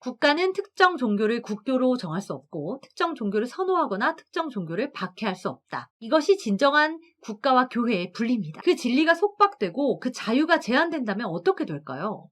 국가는 특정 종교를 국교로 정할 수 없고 특정 종교를 선호하거나 특정 종교를 박해할 수 없다. 이것이 진정한 국가와 교회의 분리입니다. 그 진리가 속박되고 그 자유가 제한된다면 어떻게 될까요?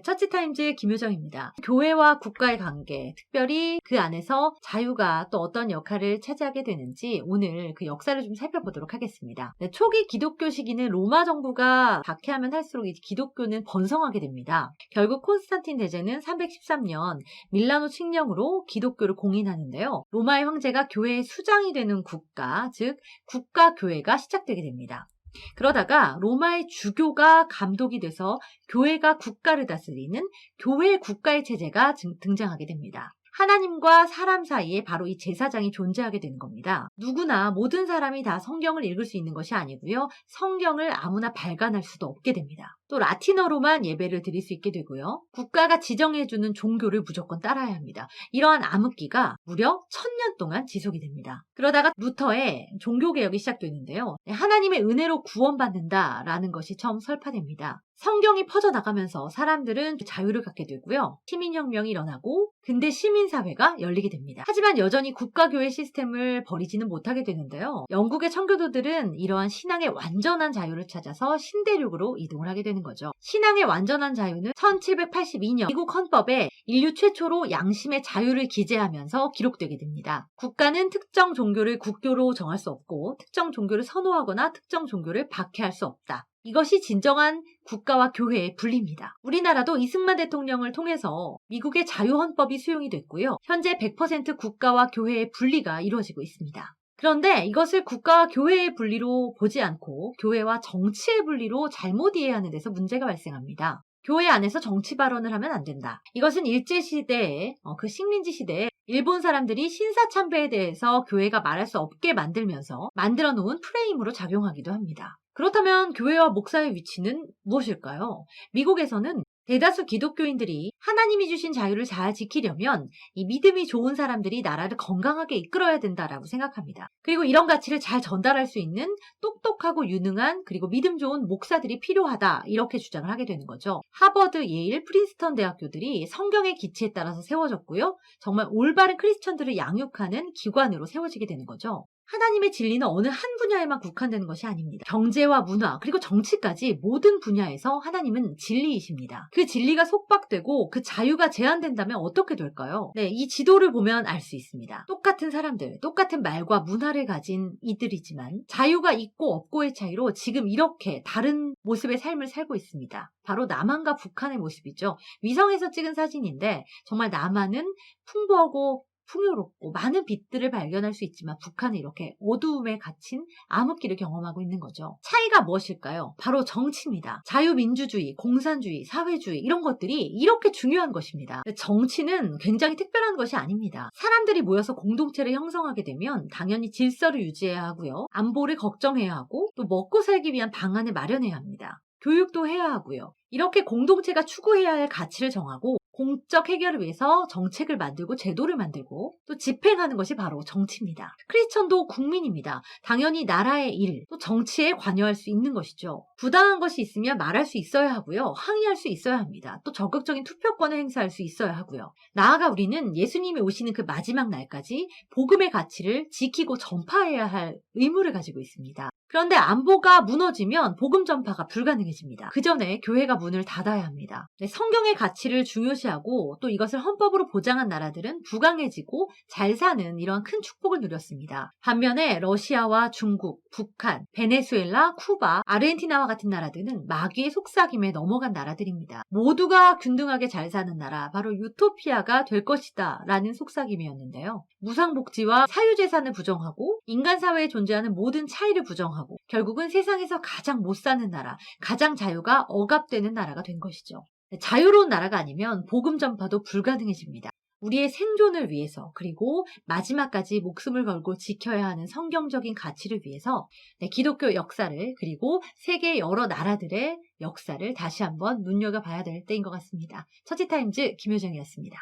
처치타임즈 김효정입니다. 교회와 국가의 관계, 특별히 그 안에서 자유가 또 어떤 역할을 차지하게 되는지 오늘 그 역사를 좀 살펴보도록 하겠습니다. 초기 기독교 시기는 로마 정부가 박해하면 할수록 기독교는 번성하게 됩니다. 결국 콘스탄틴 대제는 313년 밀라노 칙령으로 기독교를 공인하는데요. 로마의 황제가 교회의 수장이 되는 국가, 즉 국가교회가 시작되게 됩니다. 그러다가 로마의 주교가 감독이 돼서 교회가 국가를 다스리는 교회 국가의 체제가 등장하게 됩니다. 하나님과 사람 사이에 바로 이 제사장이 존재하게 되는 겁니다. 누구나 모든 사람이 다 성경을 읽을 수 있는 것이 아니고요. 성경을 아무나 발간할 수도 없게 됩니다. 또 라틴어로만 예배를 드릴 수 있게 되고요. 국가가 지정해주는 종교를 무조건 따라야 합니다. 이러한 암흑기가 무려 1000년 동안 지속이 됩니다. 그러다가 루터의 종교개혁이 시작되는데요. 하나님의 은혜로 구원받는다라는 것이 처음 설파됩니다. 성경이 퍼져나가면서 사람들은 자유를 갖게 되고요. 시민혁명이 일어나고 근대 시민사회가 열리게 됩니다. 하지만 여전히 국가교회 시스템을 버리지는 못하게 되는데요. 영국의 청교도들은 이러한 신앙의 완전한 자유를 찾아서 신대륙으로 이동을 하게 되는 거죠. 신앙의 완전한 자유는 1782년 미국 헌법에 인류 최초로 양심의 자유를 기재하면서 기록되게 됩니다. 국가는 특정 종교를 국교로 정할 수 없고 특정 종교를 선호하거나 특정 종교를 박해할 수 없다. 이것이 진정한 국가와 교회의 분리입니다. 우리나라도 이승만 대통령을 통해서 미국의 자유헌법이 수용이 됐고요. 현재 100% 국가와 교회의 분리가 이루어지고 있습니다. 그런데 이것을 국가와 교회의 분리로 보지 않고 교회와 정치의 분리로 잘못 이해하는 데서 문제가 발생합니다. 교회 안에서 정치 발언을 하면 안 된다. 이것은 일제시대에 그 식민지 시대에 일본 사람들이 신사참배에 대해서 교회가 말할 수 없게 만들면서 만들어 놓은 프레임으로 작용하기도 합니다. 그렇다면 교회와 목사의 위치는 무엇일까요? 미국에서는 대다수 기독교인들이 하나님이 주신 자유를 잘 지키려면 이 믿음이 좋은 사람들이 나라를 건강하게 이끌어야 된다라고 생각합니다. 그리고 이런 가치를 잘 전달할 수 있는 똑똑하고 유능한 그리고 믿음 좋은 목사들이 필요하다 이렇게 주장을 하게 되는 거죠. 하버드, 예일, 프린스턴 대학교들이 성경의 기치에 따라서 세워졌고요. 정말 올바른 크리스천들을 양육하는 기관으로 세워지게 되는 거죠. 하나님의 진리는 어느 한 분야에만 국한되는 것이 아닙니다. 경제와 문화 그리고 정치까지 모든 분야에서 하나님은 진리이십니다. 그 진리가 속박되고 그 자유가 제한된다면 어떻게 될까요? 네, 이 지도를 보면 알 수 있습니다. 똑같은 사람들, 똑같은 말과 문화를 가진 이들이지만 자유가 있고 없고의 차이로 지금 이렇게 다른 모습의 삶을 살고 있습니다. 바로 남한과 북한의 모습이죠. 위성에서 찍은 사진인데 정말 남한은 풍부하고 풍요롭고 많은 빛들을 발견할 수 있지만 북한은 이렇게 어두움에 갇힌 암흑기를 경험하고 있는 거죠. 차이가 무엇일까요? 바로 정치입니다. 자유민주주의, 공산주의, 사회주의 이런 것들이 이렇게 중요한 것입니다. 정치는 굉장히 특별한 것이 아닙니다. 사람들이 모여서 공동체를 형성하게 되면 당연히 질서를 유지해야 하고요. 안보를 걱정해야 하고 또 먹고 살기 위한 방안을 마련해야 합니다. 교육도 해야 하고요. 이렇게 공동체가 추구해야 할 가치를 정하고 공적 해결을 위해서 정책을 만들고 제도를 만들고 또 집행하는 것이 바로 정치입니다. 크리스천도 국민입니다. 당연히 나라의 일, 또 정치에 관여할 수 있는 것이죠. 부당한 것이 있으면 말할 수 있어야 하고요. 항의할 수 있어야 합니다. 또 적극적인 투표권을 행사할 수 있어야 하고요. 나아가 우리는 예수님이 오시는 그 마지막 날까지 복음의 가치를 지키고 전파해야 할 의무를 가지고 있습니다. 그런데 안보가 무너지면 복음 전파가 불가능해집니다. 그 전에 교회가 문을 닫아야 합니다. 성경의 가치를 중요시하고 또 이것을 헌법으로 보장한 나라들은 부강해지고 잘 사는 이런 큰 축복을 누렸습니다. 반면에 러시아와 중국, 북한, 베네수엘라, 쿠바, 아르헨티나와 같은 나라들은 마귀의 속삭임에 넘어간 나라들입니다. 모두가 균등하게 잘 사는 나라, 바로 유토피아가 될 것이다 라는 속삭임이었는데요. 무상복지와 사유재산을 부정하고 인간사회에 존재하는 모든 차이를 부정하고 결국은 세상에서 가장 못 사는 나라, 가장 자유가 억압되는 나라가 된 것이죠. 자유로운 나라가 아니면 복음 전파도 불가능해집니다. 우리의 생존을 위해서 그리고 마지막까지 목숨을 걸고 지켜야 하는 성경적인 가치를 위해서 기독교 역사를 그리고 세계 여러 나라들의 역사를 다시 한번 눈여겨봐야 될 때인 것 같습니다. 처치타임즈 김효정이었습니다.